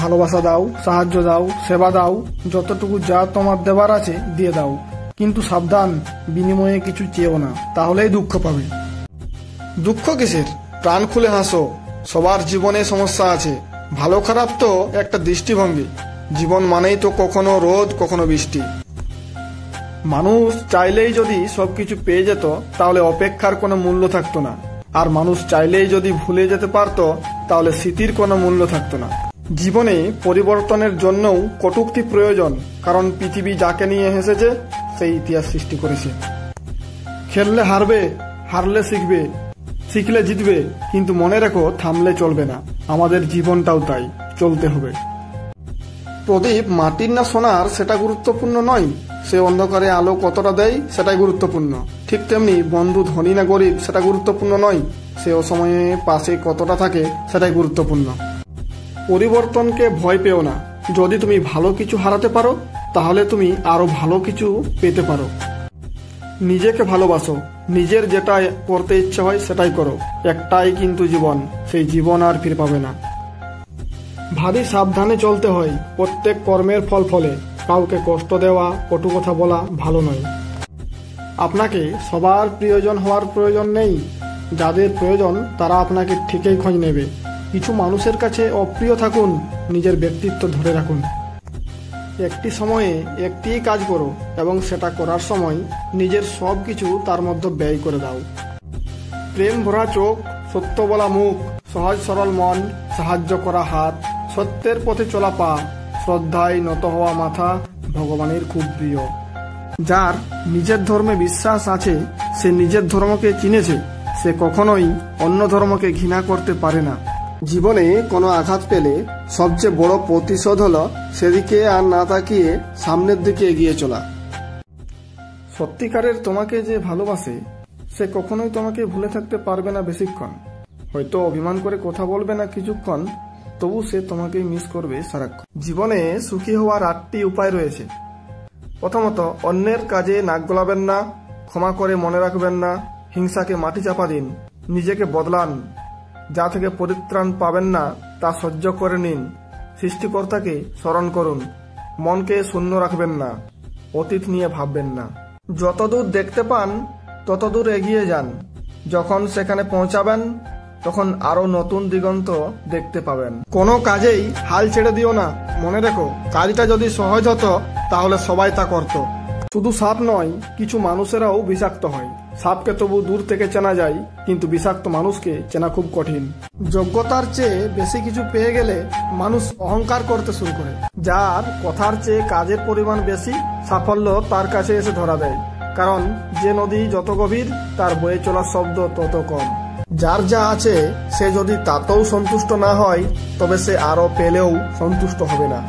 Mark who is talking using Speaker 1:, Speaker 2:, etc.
Speaker 1: ভালোবাসা দাও, সাহায্য দাও, সেবা দাও, যতটুকু যা তোমার দেবার আছে দিয়ে দাও, কিন্তু সাবধান, বিনিময়ে কিছু চেয়েও না, তাহলেই দুঃখ পাবে। দুঃখ কিসের? প্রাণ খুলে হাসো। সবার জীবনে সমস্যা আছে। ভালো খারাপ তো একটা দৃষ্টিভঙ্গি। জীবন মানেই তো কখনো রোদ, কখনো বৃষ্টি। মানুষ চাইলেই যদি সবকিছু পেয়ে যেত তাহলে অপেক্ষার কোনো মূল্য থাকতো না, আর মানুষ চাইলেই যদি ভুলে যেতে পারত তাহলে স্মৃতির কোনো মূল্য থাকতো না। জীবনে পরিবর্তনের জন্যও কটূক্তি প্রয়োজন, কারণ পৃথিবী যাকে নিয়ে হেসেছে সেই ইতিহাস সৃষ্টি করেছে। খেললে হারবে, হারলে শিখবে, শিখলে জিতবে, কিন্তু মনে রেখো থামলে চলবে না। আমাদের জীবনটাও তাই, চলতে হবে। প্রদীপ মাটির না সোনার সেটা গুরুত্বপূর্ণ নয়, সে অন্ধকারে আলো কতটা দেয় সেটাই গুরুত্বপূর্ণ। ঠিক তেমনি বন্ধু ধনী না গরিব সেটা গুরুত্বপূর্ণ নয়, সে অসময়ে পাশে কতটা থাকে সেটাই গুরুত্বপূর্ণ। পরিবর্তনকে ভয় পেও না। যদি তুমি ভালো কিছু হারাতে পারো তাহলে তুমি আরো ভালো কিছু পেতে পারো। নিজেকে ভালোবাসো, নিজের যেটা করতে ইচ্ছে হয় সেটাই করো। একটাই কিন্তু জীবন, সেই জীবন আর ফিরে পাবে না। ভারী সাবধানে চলতে হয়, প্রত্যেক কর্মের ফল ফলে। কাউকে কষ্ট দেওয়া, কটু কথা বলা ভালো নয়। আপনাকে সবার প্রিয়জন হওয়ার প্রয়োজন নেই। যাদের প্রয়োজন তারা আপনাকে ঠিকই খোঁজ নেবে। কিছু মানুষের কাছে অপ্রিয় থাকুন, নিজের ব্যক্তিত্ব ধরে রাখুন। একটি সময়ে একটিই কাজ করো এবং সেটা করার সময় নিজের সব কিছু তার মধ্যে ব্যয় করে দাও। প্রেম ভরা চোখ, সত্য বলা মুখ, সহজ সরল মন, সাহায্য করা হাত, সত্যের পথে চলা পা, শ্রদ্ধায় নত হওয়া মাথা ভগবানের খুব প্রিয়। যার নিজের ধর্মে বিশ্বাস আছে, সে নিজের ধর্মকে চিনেছে, সে কখনোই অন্য ধর্মকে ঘৃণা করতে পারে না। জীবনে কোনো আঘাত পেলে সবচেয়ে বড় প্রতিশোধ হলো সেদিকে আর না তাকিয়ে সামনের দিকে এগিয়ে চলা। সত্যিকারের তোমাকে যে ভালোবাসে সে কখনোই তোমাকে ভুলে থাকতে পারবে না বেশিক্ষণ। হয়তো অভিমান করে কথা বলবে না কিছুক্ষণ, তবু সে তোমাকে মিস করবে সারাক্ষণ। জীবনে সুখী হওয়ার 8টি উপায় রয়েছে। প্রথমত, অন্যের কাজে নাক গলাবেন না, ক্ষমা করে মনে রাখবেন না, হিংসাকে মাটি চাপা দিন, নিজেকে বদলান, যা থেকে পরিত্রাণ পাবেন না তা সহ্য করে নিন, সৃষ্টিকর্তাকে স্মরণ করুন, মনকে শূন্য রাখবেন না, অতীত নিয়ে ভাববেন না। যতদূর দেখতে পান ততদূর এগিয়ে যান। যখন সেখানে পৌঁছাবেন তখন আরো নতুন দিগন্ত দেখতে পাবেন। কোনো কাজেই হাল ছেড়ে দিও না। মনে রেখো, কাজটা যদি সহজ হতো তাহলে সবাই তা করত। শুধু সাপ নয়, কিছু মানুষেরাও বিষাক্ত হয়। সাপকে তবু দূর থেকে চেনা যায়, কিন্তু বিষাক্ত মানুষকে চেনা খুব কঠিন। যোগ্যতার চেয়ে বেশি কিছু পেয়ে গেলে মানুষ অহংকার করতে শুরু করে। যার কথার চেয়ে কাজের পরিমাণ বেশি, সাফল্য তার কাছে এসে ধরা দেয়। কারণ যে নদী যত গভীর, তার বয়ে চলার শব্দ তত কম। যার যা আছে সে যদি তাতেও সন্তুষ্ট না হয় তবে সে আরো পেলেও সন্তুষ্ট হবে না।